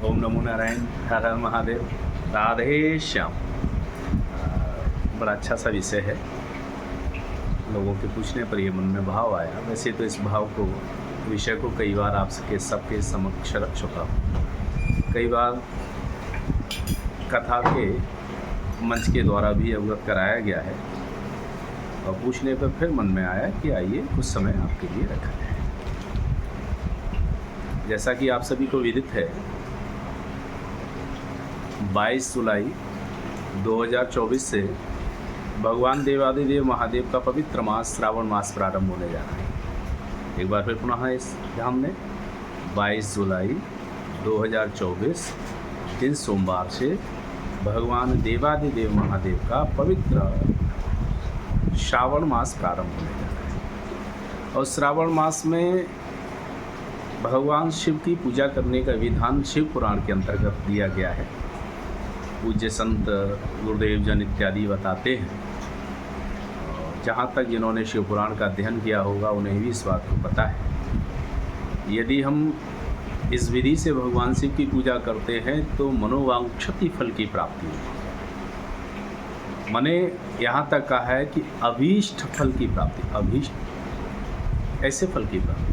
ओम नमो नारायण, हर हर महादेव, राधे श्याम। बड़ा अच्छा सा विषय है। लोगों के पूछने पर ये मन में भाव आया। वैसे तो इस भाव को, विषय को कई बार आप सबके समक्ष रख चुका हूँ। कई बार कथा के मंच के द्वारा भी अवगत कराया गया है और पूछने पर फिर मन में आया कि आइए कुछ समय आपके लिए रखा जाए। जैसा कि आप सभी को विदित है, 22 जुलाई 2024 से भगवान देवादिदेव महादेव का पवित्र मास श्रावण मास प्रारंभ होने जा रहा है। एक बार फिर पुनः इस ध्यान में 22 जुलाई 2024 दिन सोमवार से भगवान देवादिदेव महादेव का पवित्र श्रावण मास प्रारंभ होने जा रहा है। और श्रावण मास में भगवान शिव की पूजा करने का विधान शिव पुराण के अंतर्गत दिया गया है। पूज्य संत गुरुदेव जन इत्यादि बताते हैं। जहाँ तक जिन्होंने शिव पुराण का अध्ययन किया होगा उन्हें भी इस बात को पता है। यदि हम इस विधि से भगवान शिव की पूजा करते हैं तो मनोवांछित फल की प्राप्ति होगी। मैंने यहाँ तक कहा है कि अभीष्ट फल की प्राप्ति, अभीष्ट ऐसे फल की प्राप्ति।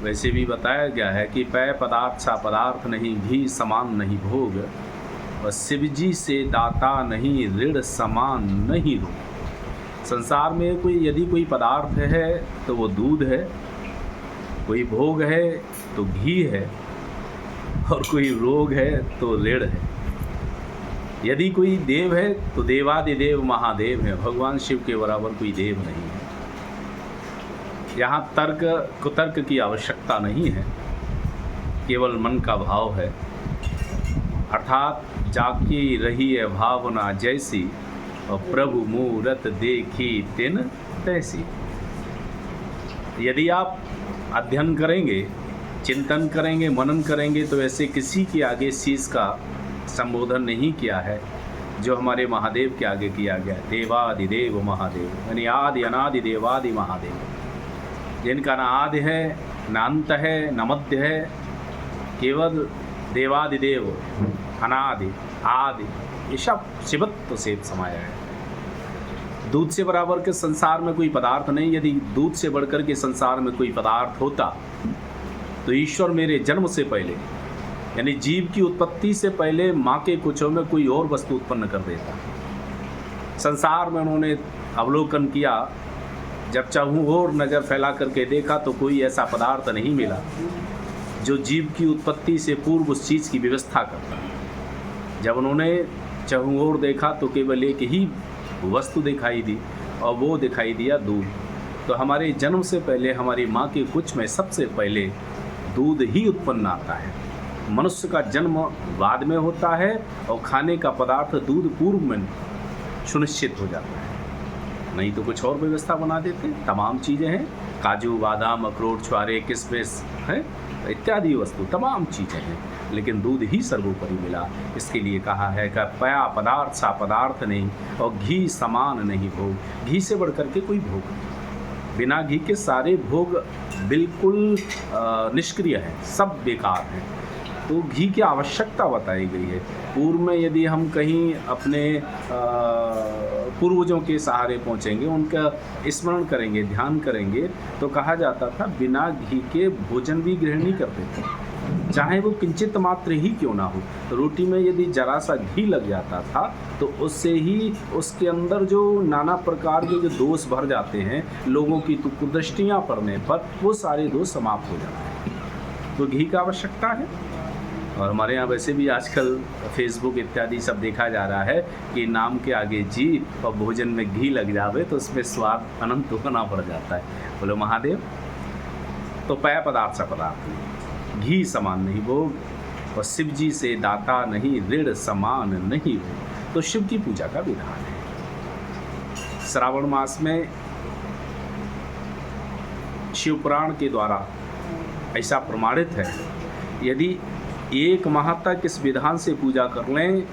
वैसे भी बताया गया है कि पेय पदार्थ सा पदार्थ नहीं, घी समान नहीं भोग, और शिव जी से दाता नहीं, ऋण समान नहीं रोग। संसार में यदि कोई पदार्थ है तो वो दूध है, कोई भोग है तो घी है, और कोई रोग है तो ऋण है। यदि कोई देव है तो देवादिदेव महादेव है। भगवान शिव के बराबर कोई देव नहीं है। यहाँ तर्क कुतर्क की आवश्यकता नहीं है, केवल मन का भाव है। अर्थात जाकी रही है भावना जैसी, और प्रभु मूरत देखी तिन तैसी। यदि आप अध्ययन करेंगे, चिंतन करेंगे, मनन करेंगे तो ऐसे किसी के आगे शीश का संबोधन नहीं किया है जो हमारे महादेव के आगे किया गया। देवादिदेव महादेव यानी आदि अनादि देवादि महादेव, जिनका न आदि है, न अंत है, न मध्य है, केवल देवादिदेव, अनादि आदि, ये सब शिवत्व से समाया है। दूध से बराबर के संसार में कोई पदार्थ नहीं। यदि दूध से बढ़कर के संसार में कोई पदार्थ होता तो ईश्वर मेरे जन्म से पहले, यानी जीव की उत्पत्ति से पहले, माँ के कुचों में कोई और वस्तु उत्पन्न कर देता। संसार में उन्होंने अवलोकन किया, जब चाहूँ और नज़र फैला करके देखा तो कोई ऐसा पदार्थ नहीं मिला जो जीव की उत्पत्ति से पूर्व उस चीज़ की व्यवस्था करता। जब उन्होंने चाहूँ और देखा तो केवल एक ही वस्तु दिखाई दी, और वो दिखाई दिया दूध। तो हमारे जन्म से पहले हमारी माँ के कुछ में सबसे पहले दूध ही उत्पन्न आता है। मनुष्य का जन्म बाद में होता है और खाने का पदार्थ दूध पूर्व में सुनिश्चित हो जाता है। नहीं तो कुछ और व्यवस्था बना देते। तमाम चीज़ें हैं, काजू बादाम अखरोट छुआरे किशमिश है इत्यादि वस्तु, तमाम चीज़ें हैं, लेकिन दूध ही सर्वोपरि मिला। इसके लिए कहा है कि पया पदार्थ सा पदार्थ नहीं, और घी समान नहीं भोग। घी से बढ़कर के कोई भोग नहीं। बिना घी के सारे भोग बिल्कुल निष्क्रिय हैं, सब बेकार हैं। तो घी की आवश्यकता बताई गई है। पूर्व में यदि हम कहीं अपने पूर्वजों के सहारे पहुँचेंगे, उनका स्मरण करेंगे, ध्यान करेंगे, तो कहा जाता था बिना घी के भोजन भी ग्रहण नहीं करते थे, चाहे वो किंचित मात्र ही क्यों ना हो। तो रोटी में यदि जरा सा घी लग जाता था तो उससे ही उसके अंदर जो नाना प्रकार के जो दोष भर जाते हैं, लोगों की तो कुदृष्टियाँ पड़ने पर वो सारे दोष समाप्त हो जाते हैं। तो घी की आवश्यकता है। और हमारे यहाँ वैसे भी आजकल फेसबुक इत्यादि सब देखा जा रहा है कि नाम के आगे जी और भोजन में घी लग जावे तो उसमें स्वाद अनंत होना पड़ जाता है। बोलो महादेव। तो पेय पदार्थ सा पदार्थ नहीं, घी समान नहीं भोग, और शिव जी से दाता नहीं, ऋण समान नहीं भोग। तो शिव की पूजा का विधान है। श्रावण मास में शिव पुराण के द्वारा ऐसा प्रमाणित है, यदि एक माह तक इस विधान से पूजा कर लें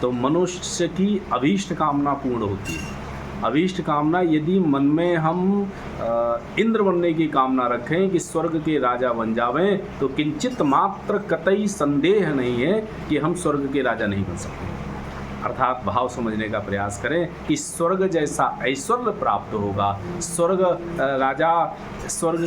तो मनुष्य की अभीष्ट कामना पूर्ण होती है। अभीष्ट कामना यदि मन में हम इंद्र बनने की कामना रखें कि स्वर्ग के राजा बन जावें, तो किंचित मात्र कतई संदेह नहीं है कि हम स्वर्ग के राजा नहीं बन सकते। अर्थात भाव समझने का प्रयास करें कि स्वर्ग जैसा ऐश्वर्य प्राप्त होगा। स्वर्ग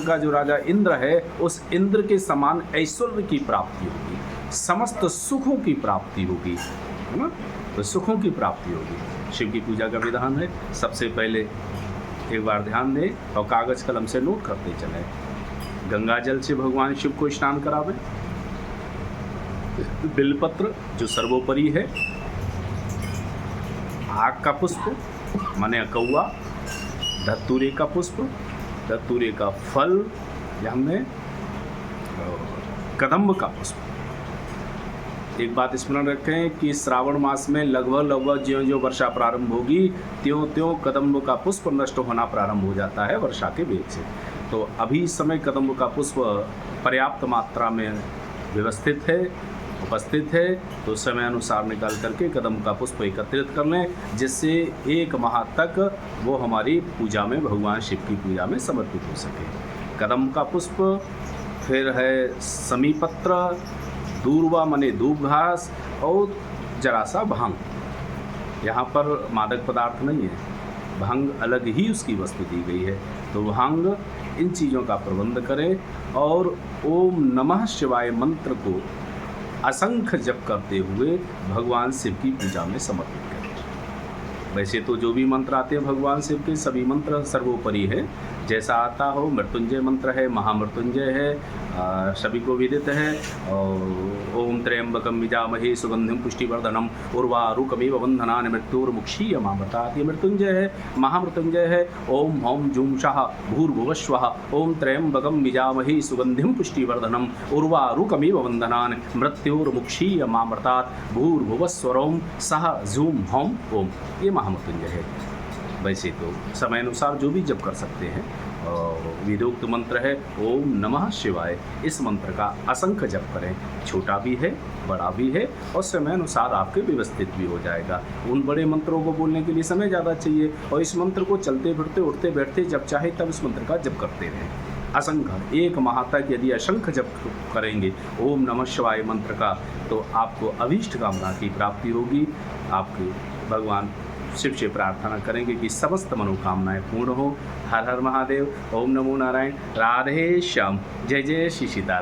का जो राजा इंद्र है, उस इंद्र के समान ऐश्वर्य की प्राप्ति होगी, समस्त सुखों की प्राप्ति होगी, है ना। तो सुखों की प्राप्ति होगी। शिव की पूजा का विधान है। सबसे पहले एक बार ध्यान दें और कागज कलम से नोट करते चलें। गंगा जल से भगवान शिव को स्नान करावें। बिलपत्र जो सर्वोपरि है, आग का पुष्प माने अकौआ, धतूरे का पुष्प, धतूरे का फल, हमने कदम्ब का पुष्प। एक बात स्मरण रखें कि श्रावण मास में लगभग ज्यों ज्यों वर्षा प्रारंभ होगी त्यों त्यों कदम्ब का पुष्प नष्ट होना प्रारंभ हो जाता है वर्षा के वेग से। तो अभी इस समय कदम्ब का पुष्प पर्याप्त मात्रा में व्यवस्थित है, उपस्थित है, तो समय अनुसार निकाल करके कदम्ब का पुष्प एकत्रित कर लें, जिससे एक माह तक वो हमारी पूजा में, भगवान शिव की पूजा में समर्पित हो सके। कदम्ब का पुष्प, फिर है समीपत्र, दूर्वा मने दूब घास, और जरा सा भांग। यहाँ पर मादक पदार्थ नहीं है, भांग अलग ही उसकी वस्तु दी गई है। तो भांग, इन चीज़ों का प्रबंध करें और ओम नमः शिवाय मंत्र को असंख्य जप करते हुए भगवान शिव की पूजा में समर्पित करें। वैसे तो जो भी मंत्र आते हैं भगवान शिव के, सभी मंत्र सर्वोपरि है। जैसा आता हो, मृत्युंजय मंत्र है, महामृत्युंजय है, सभी को विदित है। और ओम त्र्यंबकम यजामहे सुगंधिम पुष्टिवर्धनम उर्वारुकमेव बंधनान् मृत्युर्मुक्षीयमामृतात्। ये मृत्युंजय है। महामृत्युंजय है ओम हौम जूम शाह भूर्भुवस्वः ओम त्र्यंबकम यजामहे सुगंधिम पुष्टिवर्धनम उर्वारुकमेव बंधनान् मृत्युर्मुक्षीयमामृतात् भूर्भुवस्वरोम सह झूम हौम ओम। ये महामृत्युंजय है। वैसे तो समय अनुसार जो भी जप कर सकते हैं। वेदोक्त मंत्र है ओम नमः शिवाय। इस मंत्र का असंख्य जप करें, छोटा भी है, बड़ा भी है, और समय अनुसार आपके व्यवस्थित भी हो जाएगा। उन बड़े मंत्रों को बोलने के लिए समय ज़्यादा चाहिए, और इस मंत्र को चलते फिरते, उठते बैठते, जब चाहे तब इस मंत्र का जप करते रहें। असंख्य, एक माह तक यदि असंख्य जप करेंगे ओम नमः शिवाय मंत्र का, तो आपको अभीष्ट कामना की प्राप्ति होगी। आपके भगवान शिव से प्रार्थना करेंगे कि समस्त मनोकामनाएं पूर्ण हो। हर हर महादेव। ओम नमो नारायण। राधे श्याम। जय जय श्री सीताराम।